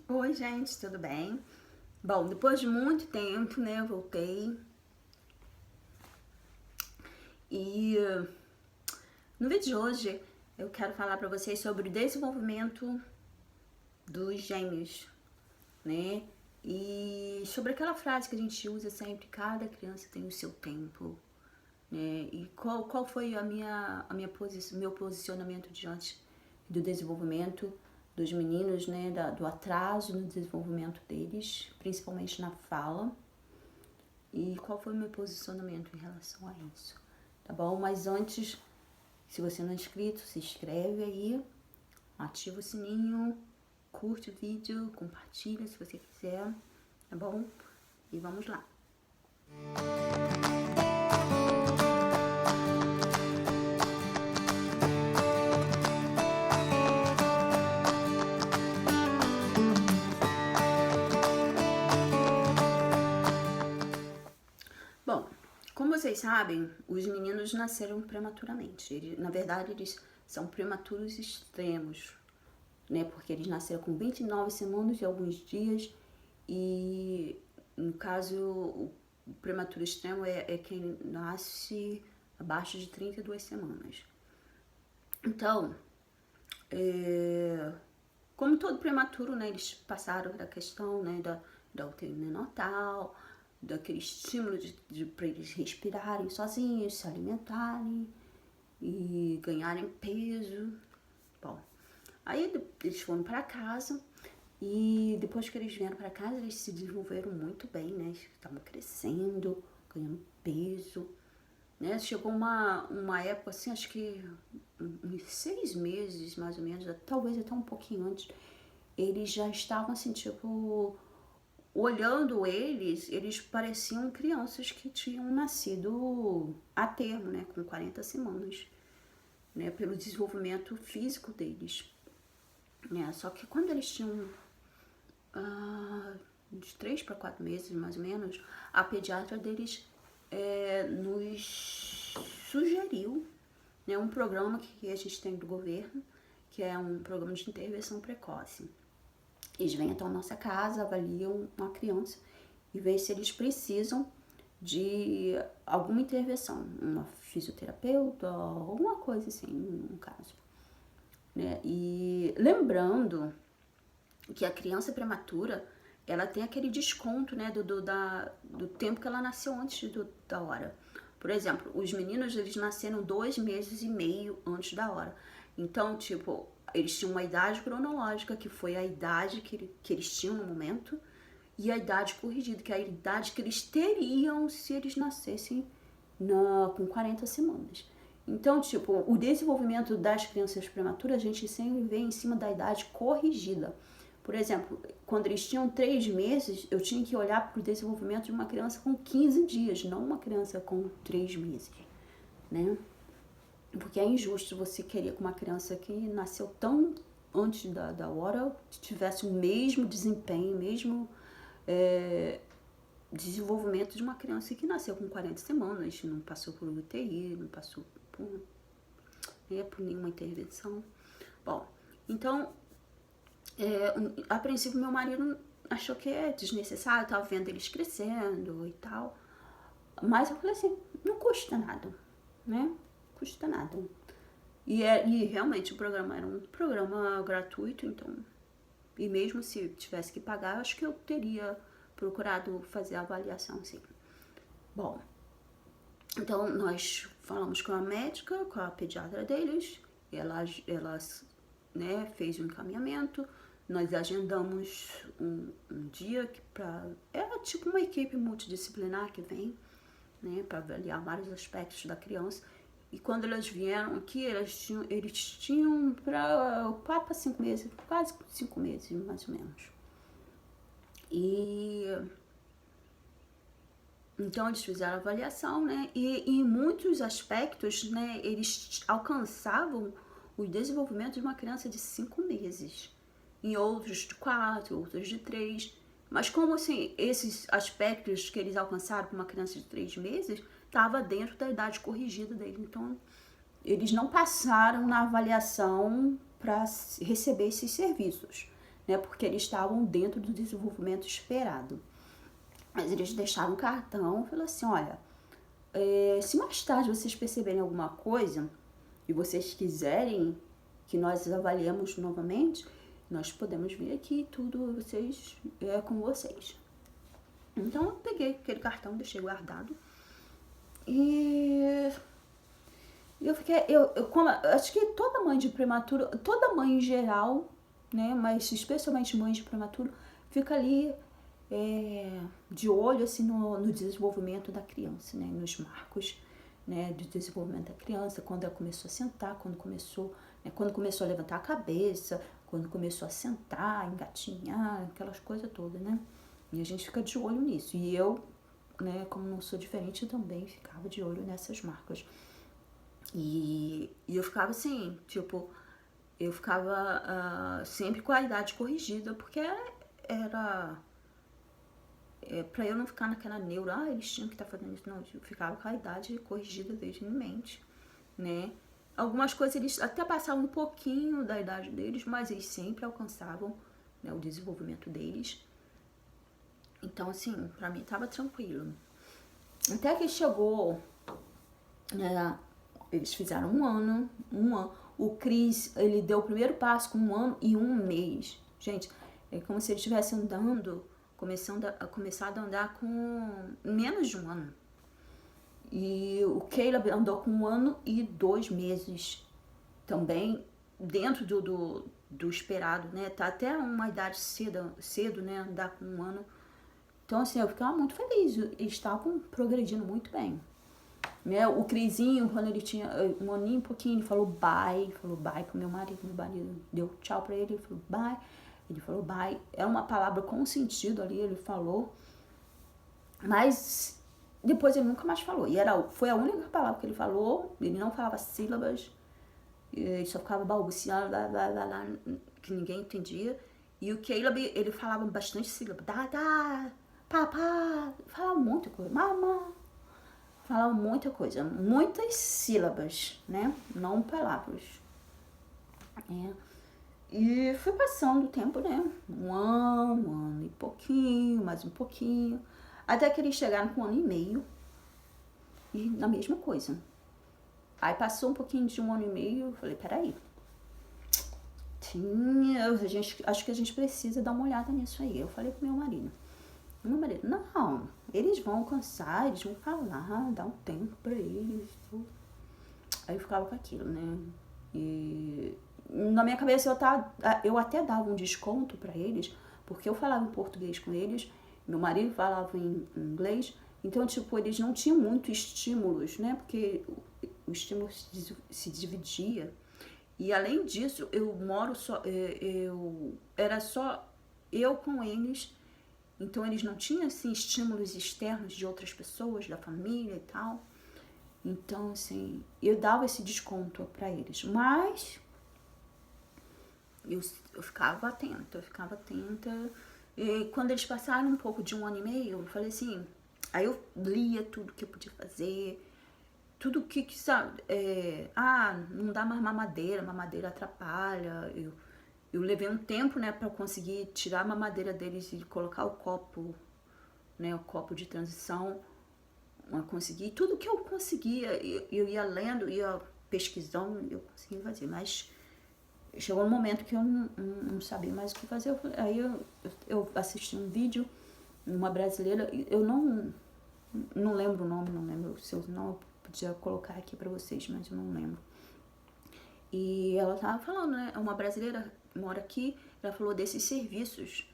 Oi, gente, tudo bem? Bom, depois de muito tempo, né, eu voltei e no vídeo de hoje eu quero falar pra vocês sobre o desenvolvimento dos gêmeos, né? E sobre aquela frase que a gente usa sempre, cada criança tem o seu tempo, né? E qual foi meu posicionamento diante do desenvolvimento dos meninos, né? Do atraso no desenvolvimento deles, principalmente na fala. E qual foi o meu posicionamento em relação a isso, tá bom? Mas antes, se você não é inscrito, se inscreve aí, ativa o sininho, curte o vídeo, compartilha se você quiser, tá bom? E vamos lá. Bom, como vocês sabem, os meninos nasceram prematuramente. Na verdade, eles são prematuros extremos, né? Porque eles nasceram com 29 semanas e alguns dias. E no caso, o prematuro extremo é quem nasce abaixo de 32 semanas. Então, como todo prematuro, né, eles passaram da questão, né, da UTI neonatal, daquele estímulo para eles respirarem sozinhos, se alimentarem e ganharem peso. Bom, aí eles foram para casa e depois que eles vieram para casa, eles se desenvolveram muito bem, né? Eles estavam crescendo, ganhando peso, né? Chegou uma época assim, acho que uns 6 meses mais ou menos, talvez até um pouquinho antes, eles já estavam assim, tipo, olhando eles pareciam crianças que tinham nascido a termo, né? Com 40 semanas, né? Pelo desenvolvimento físico deles. Né? Só que quando eles tinham de 3 para 4 meses, mais ou menos, a pediatra deles nos sugeriu, né, um programa que a gente tem do governo, que é um programa de intervenção precoce. Eles vêm até a nossa casa, avaliam uma criança e veem se eles precisam de alguma intervenção, uma fisioterapeuta, alguma coisa assim, no caso. Né? E lembrando que a criança prematura, ela tem aquele desconto, né, do tempo que ela nasceu antes da hora. Por exemplo, os meninos, eles nasceram 2 meses e meio antes da hora. Então, tipo, eles tinham uma idade cronológica, que foi a idade que eles tinham no momento, e a idade corrigida, que é a idade que eles teriam se eles nascessem com 40 semanas. Então, tipo, o desenvolvimento das crianças prematuras, a gente sempre vê em cima da idade corrigida. Por exemplo, quando eles tinham 3 meses, eu tinha que olhar para o desenvolvimento de uma criança com 15 dias, não uma criança com 3 meses, né? Porque é injusto você querer que uma criança que nasceu tão antes da hora tivesse o mesmo desempenho, mesmo desenvolvimento de uma criança que nasceu com 40 semanas, não passou por UTI, não passou por nenhuma intervenção. Bom, então, a princípio meu marido achou que é desnecessário, tava vendo eles crescendo e tal. Mas eu falei assim, não custa nada, né? Custa nada. E realmente o programa era um programa gratuito, então. E mesmo se tivesse que pagar, acho que eu teria procurado fazer a avaliação, sim. Bom, então nós falamos com a médica, com a pediatra deles, ela né, fez um encaminhamento, nós agendamos um dia era tipo uma equipe multidisciplinar que vem, né, para avaliar vários aspectos da criança. E quando elas vieram aqui, eles tinham para 4 a 5 meses, quase 5 meses, mais ou menos. E então eles fizeram a avaliação, né? E em muitos aspectos, né, eles alcançavam o desenvolvimento de uma criança de 5 meses. Em outros de 4, outros de 3. Mas como assim, esses aspectos que eles alcançaram com uma criança de 3 meses, estava dentro da idade corrigida dele. Então, eles não passaram na avaliação para receber esses serviços. né? Porque eles estavam dentro do desenvolvimento esperado. Mas eles deixaram um cartão e falaram assim, olha, se mais tarde vocês perceberem alguma coisa e vocês quiserem que nós avaliemos novamente, nós podemos vir aqui, tudo vocês com vocês. Então eu peguei aquele cartão, deixei guardado. E eu fiquei, acho que toda mãe de prematuro, toda mãe em geral, né, mas especialmente mãe de prematuro, fica ali de olho assim no desenvolvimento da criança, né, nos marcos, né, do desenvolvimento da criança, quando ela começou a sentar, quando começou a levantar a cabeça, quando começou a sentar, engatinhar, aquelas coisas todas, né? E a gente fica de olho nisso. E eu, né, como não sou diferente, eu também ficava de olho nessas marcas. E eu ficava assim, tipo, eu ficava sempre com a idade corrigida, porque era pra eu não ficar naquela neura, eles tinham que estar fazendo isso. Não, eu ficava com a idade corrigida desde em mente, né? Algumas coisas eles até passavam um pouquinho da idade deles, mas eles sempre alcançavam, né, o desenvolvimento deles. Então, assim, pra mim tava tranquilo. Até que chegou, né, eles fizeram um ano. O Cris, ele deu o primeiro passo com 1 ano e 1 mês. Gente, é como se ele estivesse andando, começado a andar com menos de 1 ano. E o Caleb andou com 1 ano e 2 meses também, dentro do esperado, né? Tá até uma idade cedo, né? Andar com 1 ano. Então, assim, eu ficava muito feliz. Eles estavam progredindo muito bem. Né? O Crisinho, quando ele tinha 1 aninho e pouquinho, ele falou bye pro meu marido. Meu marido deu tchau pra ele, ele falou bye. Ele falou bye. É uma palavra com sentido ali, ele falou. Mas depois ele nunca mais falou. E foi a única palavra que ele falou. Ele não falava sílabas. Ele só ficava balbuciando, que ninguém entendia. E o Caleb, ele falava bastante sílabas. Papá. Falava muita coisa. Mamá. Falava muita coisa. Muitas sílabas, né? Não palavras. E foi passando o tempo, né? 1 ano e pouquinho, mais um pouquinho. Até que eles chegaram com 1 ano e meio. E na mesma coisa. Aí passou um pouquinho de 1 ano e meio, eu falei, peraí. Acho que a gente precisa dar uma olhada nisso aí. Eu falei pro meu marido. Meu marido, não, eles vão alcançar, eles vão falar, dá um tempo pra eles. Aí eu ficava com aquilo, né? E na minha cabeça eu até dava um desconto pra eles, porque eu falava em português com eles, meu marido falava em inglês, então, tipo, eles não tinham muito estímulos, né? Porque o estímulo se dividia. E além disso, era só eu com eles, então eles não tinham, assim, estímulos externos de outras pessoas, da família e tal. Então, assim, eu dava esse desconto pra eles, mas eu ficava atenta, E quando eles passaram um pouco de 1 ano e meio, eu falei assim, aí eu lia tudo que eu podia fazer, tudo que sabe, não dá mais mamadeira atrapalha. Eu levei um tempo, né, pra conseguir tirar a mamadeira deles e colocar o copo, né, o copo de transição. Eu consegui, tudo que eu conseguia, eu ia lendo, ia pesquisando, eu conseguia fazer, mas chegou um momento que eu não sabia mais o que fazer. Aí eu assisti um vídeo, uma brasileira, eu não lembro o nome, não lembro o seu nome, eu podia colocar aqui pra vocês, mas eu não lembro. E ela tava falando, né, uma brasileira mora aqui, ela falou desses serviços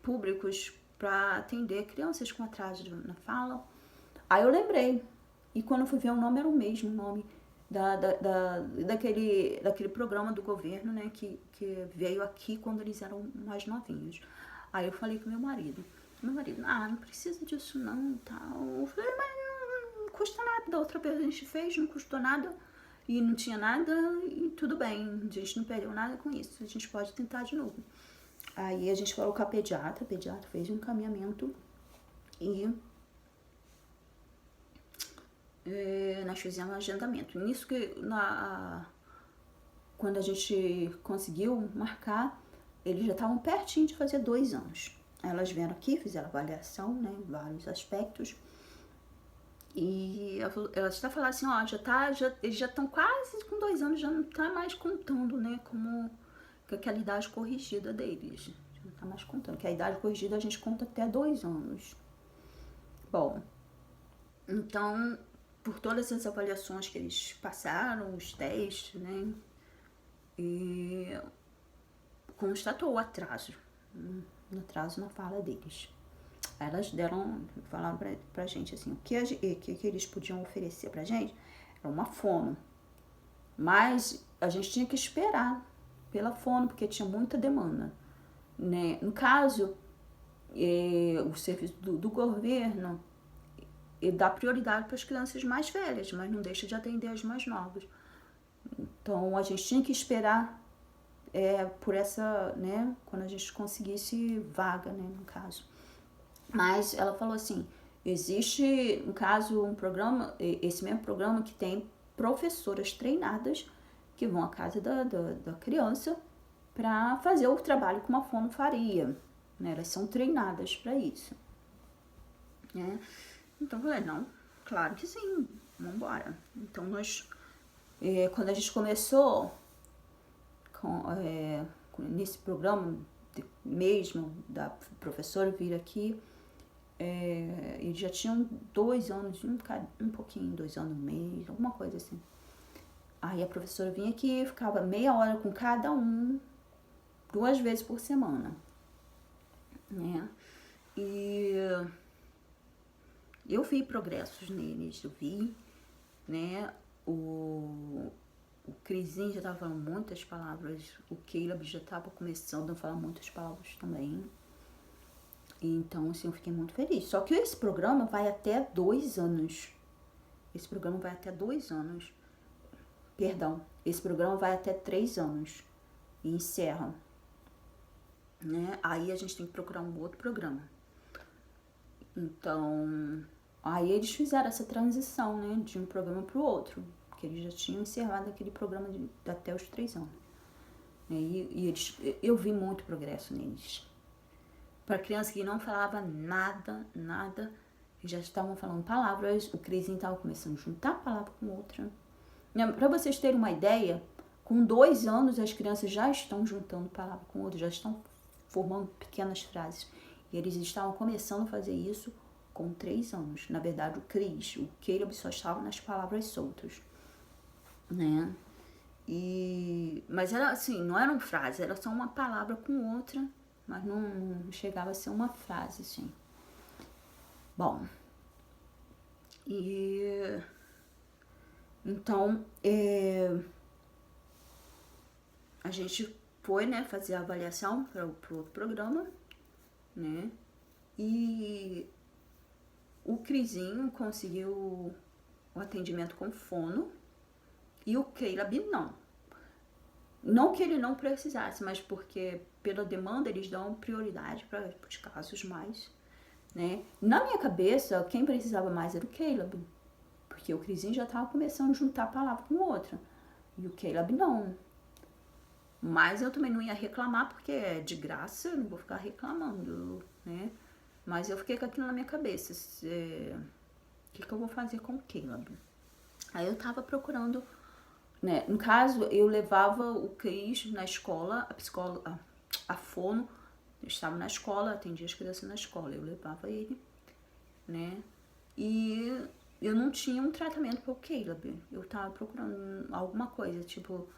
públicos para atender crianças com atraso na fala. Aí eu lembrei, e quando eu fui ver o nome, era o mesmo nome daquele programa do governo, né, que veio aqui quando eles eram mais novinhos. Aí eu falei com meu marido, não precisa disso não, tal. Eu falei, mas não custa nada, da outra vez a gente fez, não custou nada, e não tinha nada, e tudo bem, a gente não perdeu nada com isso, a gente pode tentar de novo. Aí a gente falou com a pediatra fez um encaminhamento, e nós fizemos um agendamento. Nisso que quando a gente conseguiu marcar, eles já estavam pertinho de fazer 2 anos. Elas vieram aqui, fizeram avaliação, né, em vários aspectos. E ela está falando assim, ó, eles já estão quase com 2 anos, já não tá mais contando, né, como com aquela idade corrigida deles. Já não tá mais contando, que a idade corrigida a gente conta até 2 anos. Bom, então, por todas as avaliações que eles passaram, os testes, né, e constatou o atraso, um atraso na fala deles. Elas falaram pra gente assim, o que eles podiam oferecer pra gente era uma fono, mas a gente tinha que esperar pela fono, porque tinha muita demanda, né? No caso, o serviço do governo dá prioridade para as crianças mais velhas, mas não deixa de atender as mais novas. Então, a gente tinha que esperar por essa, né, quando a gente conseguisse vaga, né, no caso. Mas ela falou assim, existe, no caso, um programa, esse mesmo programa que tem professoras treinadas que vão à casa da criança para fazer o trabalho que uma fono faria, né? Elas são treinadas para isso, né? Então eu falei, não, claro que sim, vamos embora. Então nós, quando a gente começou nesse programa mesmo da professora vir aqui, eles já tinham 2 anos, um pouquinho, 2 anos e meio, alguma coisa assim. Aí a professora vinha aqui, ficava meia hora com cada um, 2 vezes por semana, né? E eu vi progressos neles, eu vi, né? O Crisinho já estava falando muitas palavras, o Caleb já estava começando a falar muitas palavras também. Então, assim, eu fiquei muito feliz. Só que esse programa vai até 2 anos. Esse programa vai até 2 anos. Perdão, esse programa vai até 3 anos. E encerra. Né? Aí a gente tem que procurar um outro programa. Então, aí eles fizeram essa transição, né? De um programa para o outro. Porque eles já tinham encerrado aquele programa até os 3 anos. E eu vi muito progresso neles. Para criança que não falava nada, eles já estavam falando palavras, o Crisinho estava começando a juntar palavra com outra. Para vocês terem uma ideia, com 2 anos as crianças já estão juntando palavra com outra, já estão formando pequenas frases. E eles estavam começando a fazer isso com 3 anos. Na verdade, o Caleb só estava nas palavras soltas, né? Mas era assim, não eram frases, era só uma palavra com outra, mas não chegava a ser uma frase, assim. Bom, então, a gente foi, né, fazer a avaliação para o outro programa, né, e o Crisinho conseguiu o atendimento com fono e o Caleb não. Não que ele não precisasse, mas porque pela demanda eles dão prioridade para os casos mais, né? Na minha cabeça, quem precisava mais era o Caleb, porque o Crisinho já estava começando a juntar a palavra com outra, e o Caleb não. Mas eu também não ia reclamar, porque é de graça, eu não vou ficar reclamando, né? Mas eu fiquei com aquilo na minha cabeça, o que eu vou fazer com o Caleb? Aí eu tava procurando, né? No caso, eu levava o Cris na escola, a psicóloga, a fono, eu estava na escola, atendia as crianças na escola, eu levava ele, né? E eu não tinha um tratamento para o Caleb, eu tava procurando alguma coisa, tipo,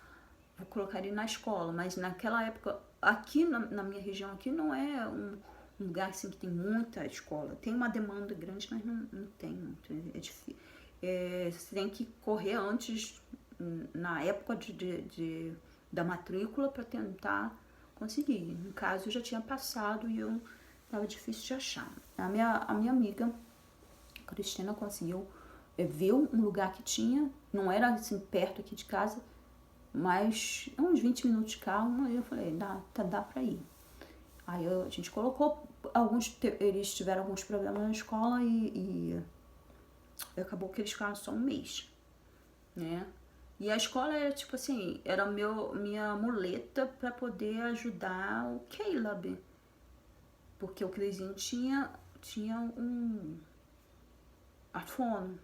vou colocar ele na escola, mas naquela época, aqui na minha região, aqui não é um lugar assim que tem muita escola, tem uma demanda grande, mas não tem muito, é difícil. Você tem que correr antes, na época da matrícula, para tentar conseguir. No caso, eu já tinha passado e eu tava difícil de achar. A minha amiga, Cristina, conseguiu, viu um lugar que tinha, não era assim perto aqui de casa, mas uns 20 minutos de carro, aí eu falei, dá pra ir. Aí a gente colocou, eles tiveram alguns problemas na escola e acabou que eles ficaram só um mês, né? E a escola era tipo assim, era minha muleta para poder ajudar o Caleb. Porque o Crisinho tinha a fono.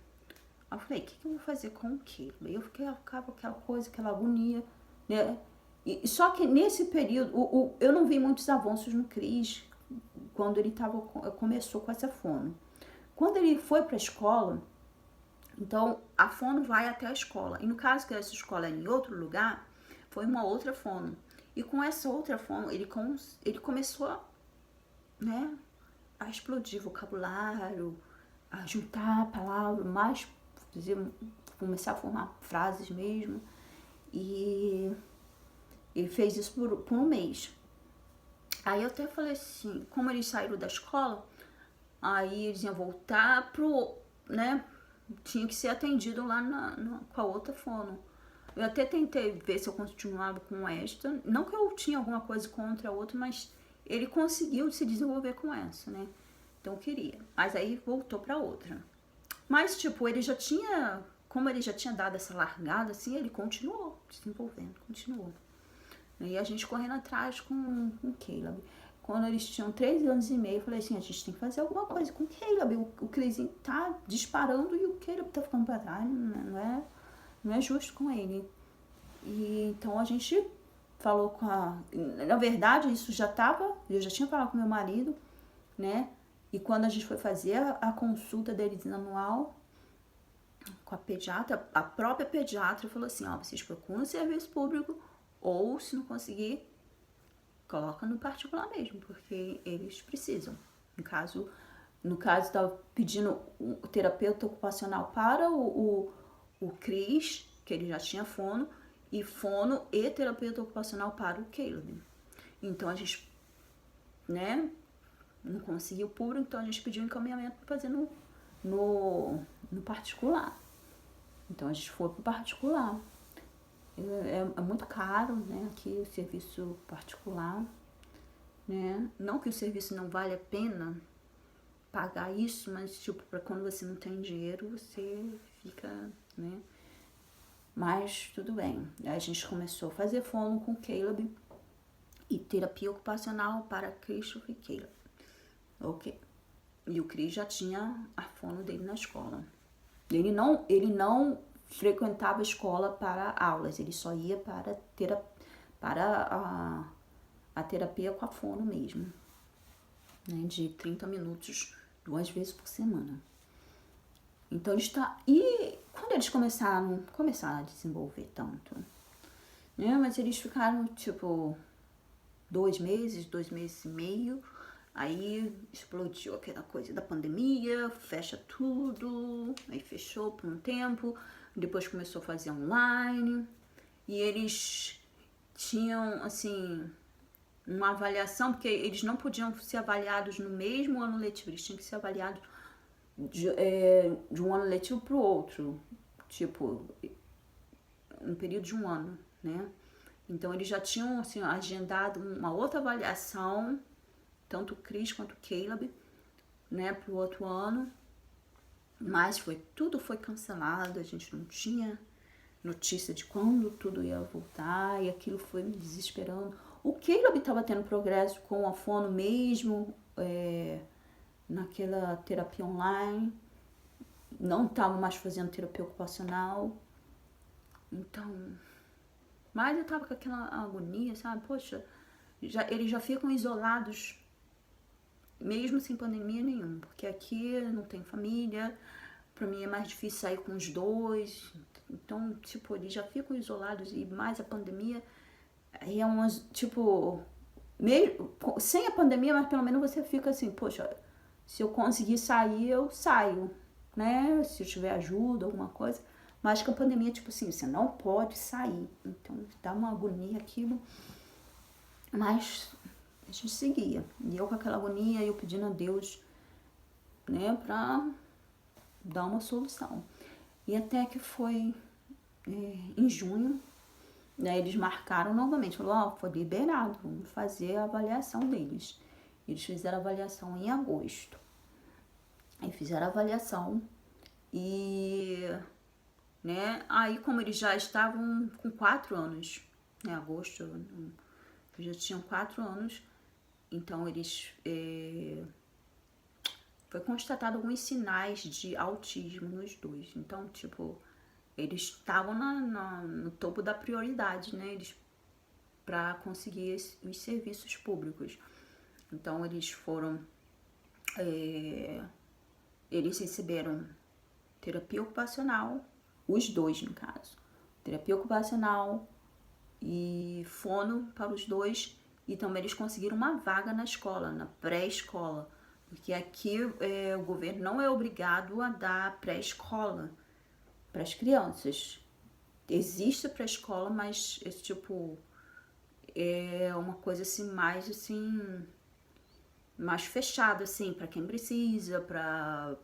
Aí eu falei, o que eu vou fazer com o Caleb? Aí eu ficava aquela coisa, aquela agonia, né? Só que nesse período, eu não vi muitos avanços no Cris quando ele começou com essa fono. Quando ele foi para a escola, então a fono vai até a escola. E no caso que essa escola era em outro lugar, foi uma outra fono. E com essa outra fono, ele começou, né, a explodir vocabulário, a juntar palavras, mais, começar a formar frases mesmo. E ele fez isso por um mês. Aí eu até falei assim, como eles saíram da escola, aí eles iam voltar pro, né, tinha que ser atendido lá com a outra fono. Eu até tentei ver se eu continuava com esta, não que eu tinha alguma coisa contra a outra, mas ele conseguiu se desenvolver com essa, né? Então eu queria. Mas aí voltou pra outra. Mas, tipo, ele já tinha, como ele já tinha dado essa largada, assim, ele continuou desenvolvendo, continuou. E a gente correndo atrás com o Caleb. Quando eles tinham 3 anos e meio, eu falei assim, a gente tem que fazer alguma coisa com o Caleb. O Crisinho tá disparando e o Caleb tá ficando pra trás. Não é justo com ele. E então a gente falou com a... Na verdade, isso eu já tinha falado com meu marido, né? E quando a gente foi fazer a consulta deles anual com a pediatra, a própria pediatra falou assim, ó, vocês procuram um serviço público ou, se não conseguir, coloca no particular mesmo, porque eles precisam. No caso estava pedindo o terapeuta ocupacional para o Cris, que ele já tinha fono, e terapeuta ocupacional para o Caleb. Então a gente, né, não conseguiu puro, então a gente pediu um encaminhamento para fazer no particular. Então a gente foi pro particular. É muito caro, né, aqui o serviço particular, né? Não que o serviço não vale a pena pagar isso, mas tipo, para quando você não tem dinheiro, você fica, né? Mas tudo bem. A gente começou a fazer fono com o Caleb e terapia ocupacional para Christopher e Caleb. Ok. E o Chris já tinha a fono dele na escola. Ele não frequentava a escola para aulas, ele só ia para a terapia com a fono mesmo, né, de 30 minutos, 2 vezes por semana. Então e quando eles começaram a desenvolver tanto, né, mas eles ficaram tipo 2 meses e meio, aí explodiu aquela coisa da pandemia, fecha tudo, aí fechou por um tempo, depois começou a fazer online, e eles tinham, assim, uma avaliação, porque eles não podiam ser avaliados no mesmo ano letivo, eles tinham que ser avaliados de um ano letivo para o outro, tipo, um período de um ano, né? Então eles já tinham, assim, agendado uma outra avaliação, tanto o Chris quanto o Caleb, né, para o outro ano, mas tudo foi cancelado, a gente não tinha notícia de quando tudo ia voltar, e aquilo foi me desesperando. O Caleb estava tendo progresso com a fono mesmo, naquela terapia online, não estava mais fazendo terapia ocupacional, então, mas eu tava com aquela agonia, sabe, poxa, eles já ficam isolados mesmo sem pandemia nenhuma, porque aqui não tem família, pra mim é mais difícil sair com os dois, então, tipo, eles já ficam isolados e mais a pandemia, aí é umas, tipo, mesmo, sem a pandemia, mas pelo menos você fica assim, poxa, se eu conseguir sair, eu saio, né, se eu tiver ajuda, alguma coisa, mas com a pandemia, tipo assim, você não pode sair, então dá uma agonia aquilo, mas a gente seguia. E eu com aquela agonia, eu pedindo a Deus, né, pra dar uma solução. E até que foi em junho, né, eles marcaram novamente. Falou, foi liberado, vamos fazer a avaliação deles. Eles fizeram a avaliação em agosto. Aí fizeram a avaliação e né? Aí, como eles já estavam com 4 anos, né? Agosto, já tinham 4 anos, então eles foi constatado alguns sinais de autismo nos dois. Então, tipo, eles estavam no topo da prioridade, né? Eles para conseguir os serviços públicos. Então, eles foram eles receberam terapia ocupacional, os dois no caso, terapia ocupacional e fono para os dois, e também eles conseguiram uma vaga na escola, na pré-escola, porque aqui o governo não é obrigado a dar pré-escola para as crianças. Existe pré-escola, mas esse tipo é uma coisa assim mais fechada assim para quem precisa, para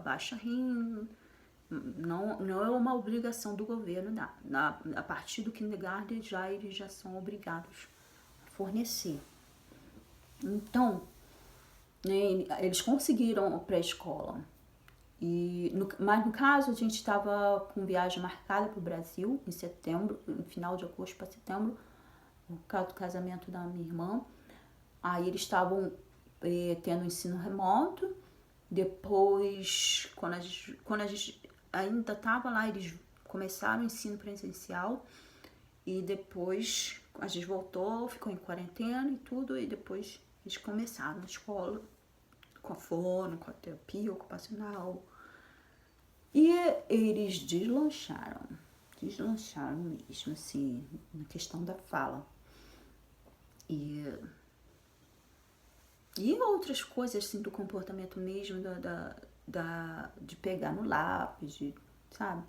baixa renda. Não é uma obrigação do governo dar. A partir do kindergarten eles já são obrigados a fornecer. Então, né, eles conseguiram a pré-escola. Mas no caso, a gente estava com viagem marcada para o Brasil em setembro, no final de agosto para setembro, por causa do casamento da minha irmã. Aí eles estavam tendo ensino remoto. Depois, quando a gente ainda estava lá, eles começaram o ensino presencial. E depois a gente voltou, ficou em quarentena e tudo. E depois eles começaram a escola com a fono, com a terapia ocupacional. E eles deslancharam mesmo, assim, na questão da fala. E outras coisas, assim, do comportamento mesmo, de pegar no lápis, sabe?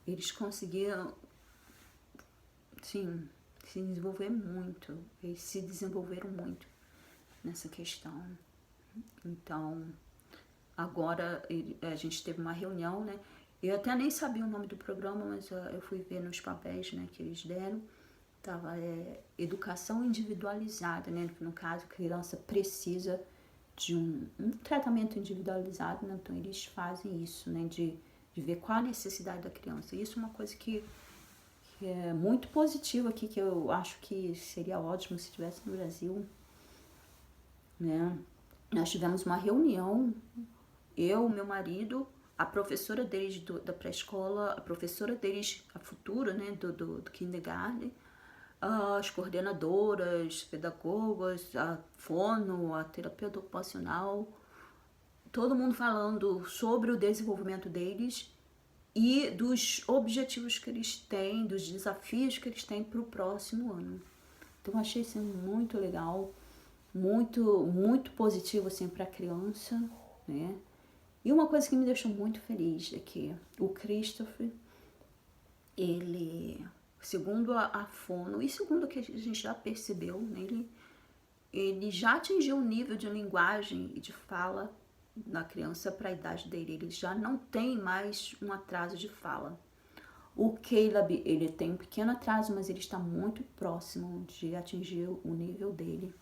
Eles conseguiram, sim, eles se desenvolveram muito nessa questão. Então, agora a gente teve uma reunião, né? Eu até nem sabia o nome do programa, mas eu fui ver nos papéis, né, que eles deram. Tava educação individualizada, né? No caso, a criança precisa de um tratamento individualizado, né? Então eles fazem isso, né? De ver qual a necessidade da criança. Isso é uma coisa que é muito positiva aqui, que eu acho que seria ótimo se tivesse no Brasil, né? Nós tivemos uma reunião, eu, meu marido, a professora deles da pré-escola, a professora deles, a futura, né, do kindergarten, as coordenadoras, pedagogas, a fono, a terapeuta ocupacional, todo mundo falando sobre o desenvolvimento deles e dos objetivos que eles têm, dos desafios que eles têm para o próximo ano. Então eu achei isso muito legal, muito positivo assim para a criança, né? E uma coisa que me deixou muito feliz é que o Christopher, ele, segundo a fono e segundo o que a gente já percebeu, né, ele já atingiu um nível de linguagem e de fala na criança para a idade dele. Ele já não tem mais um atraso de fala. O Caleb, ele tem um pequeno atraso, mas ele está muito próximo de atingir o nível dele.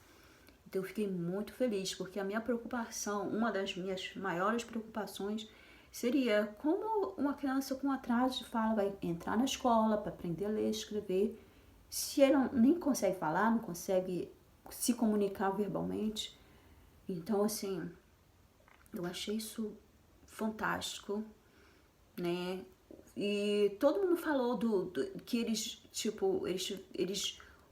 Então eu fiquei muito feliz, porque a minha preocupação, uma das minhas maiores preocupações, seria como uma criança com atraso de fala vai entrar na escola para aprender a ler e escrever, se ele nem consegue falar, não consegue se comunicar verbalmente. Então, assim, eu achei isso fantástico, né? E todo mundo falou que eles, tipo,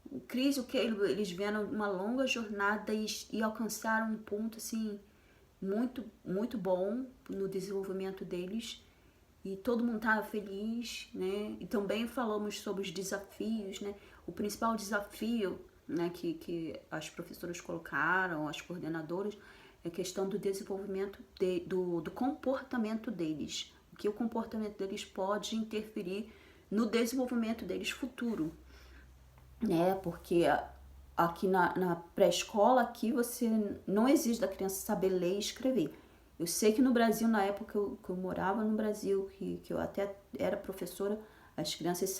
o Chris e o Caleb, eles vieram uma longa jornada e alcançaram um ponto, assim, muito bom no desenvolvimento deles. E todo mundo estava feliz, né? E também falamos sobre os desafios, né? O principal desafio, né, que as professoras colocaram, as coordenadoras, é a questão do desenvolvimento do comportamento deles. O que o comportamento deles pode interferir no desenvolvimento deles futuro, né? Porque aqui na pré-escola, aqui você não exige da criança saber ler e escrever. Eu sei que no Brasil, na época que eu morava no Brasil, que eu até era professora, as crianças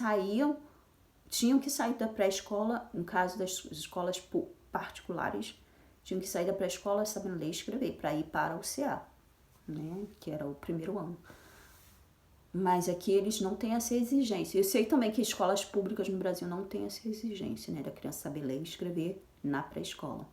tinham que sair da pré-escola, no caso das escolas particulares, tinham que sair da pré-escola sabendo ler e escrever, para ir para o CA, né? Que era o primeiro ano. Mas aqui eles não têm essa exigência. Eu sei também que escolas públicas no Brasil não têm essa exigência, né, da criança saber ler e escrever na pré-escola.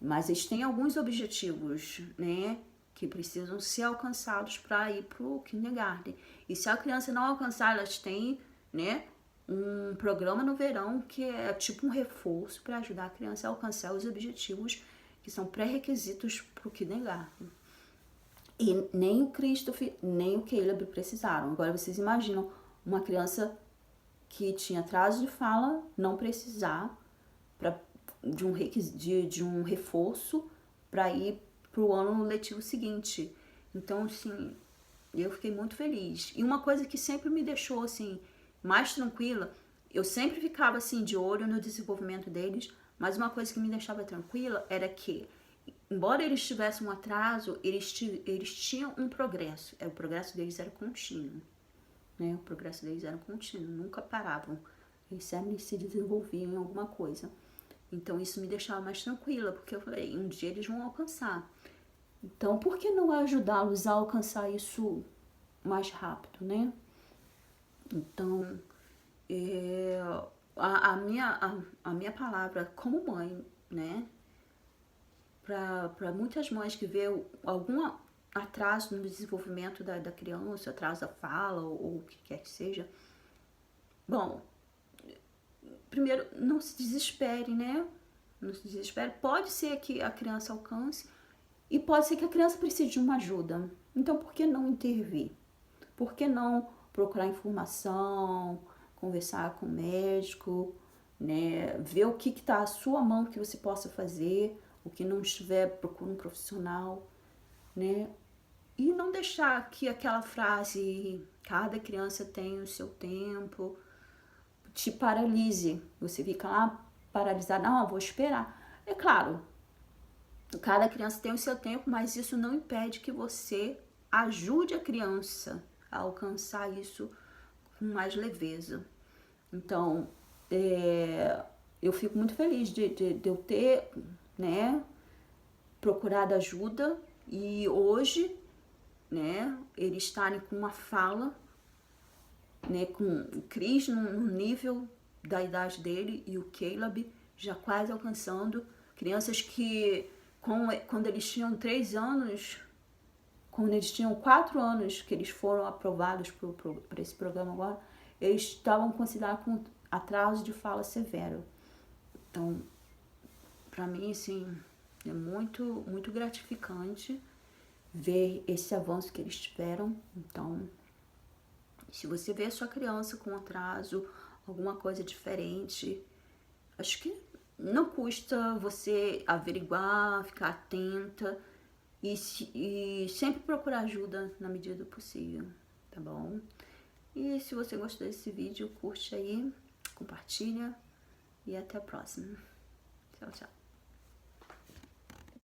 Mas eles têm alguns objetivos, né, que precisam ser alcançados para ir pro kindergarten. E se a criança não alcançar, elas têm, né, um programa no verão que é tipo um reforço para ajudar a criança a alcançar os objetivos que são pré-requisitos para o kindergarten. E nem o Christopher, nem o Caleb precisaram. Agora vocês imaginam uma criança que tinha atraso de fala não precisar de um reforço para ir para o ano letivo seguinte. Então, assim, eu fiquei muito feliz. E uma coisa que sempre me deixou, assim, mais tranquila, eu sempre ficava, assim, de olho no desenvolvimento deles, mas uma coisa que me deixava tranquila era que, embora eles tivessem um atraso, eles tinham um progresso. O progresso deles era contínuo, né? O progresso deles era contínuo, nunca paravam. Eles sempre se desenvolviam em alguma coisa. Então isso me deixava mais tranquila, porque eu falei, um dia eles vão alcançar. Então por que não ajudá-los a alcançar isso mais rápido, né? Então, a minha palavra como mãe, né? Para muitas mães que vê algum atraso no desenvolvimento da criança, atraso da fala ou o que quer que seja. Bom, primeiro, não se desespere, né? Não se desespere. Pode ser que a criança alcance e pode ser que a criança precise de uma ajuda. Então, por que não intervir? Por que não procurar informação, conversar com o médico, né? Ver o que está à sua mão que você possa fazer, o que não estiver, procura um profissional, né? E não deixar que aquela frase, cada criança tem o seu tempo, te paralise. Você fica lá paralisado, não, eu vou esperar. É claro, cada criança tem o seu tempo, mas isso não impede que você ajude a criança a alcançar isso com mais leveza. Então, eu fico muito feliz de eu ter, né, procurado ajuda e hoje, né, eles estarem com uma fala, né, com o Chris no nível da idade dele e o Caleb já quase alcançando crianças que quando eles tinham 3 anos, quando eles tinham 4 anos que eles foram aprovados para esse programa agora, eles estavam considerados com atraso de fala severo. Então, para mim, assim, é muito, muito gratificante ver esse avanço que eles tiveram. Então, se você vê a sua criança com atraso, alguma coisa diferente, acho que não custa você averiguar, ficar atenta e sempre procurar ajuda na medida do possível, tá bom? E se você gostou desse vídeo, curte aí, compartilha e até a próxima. Tchau, tchau.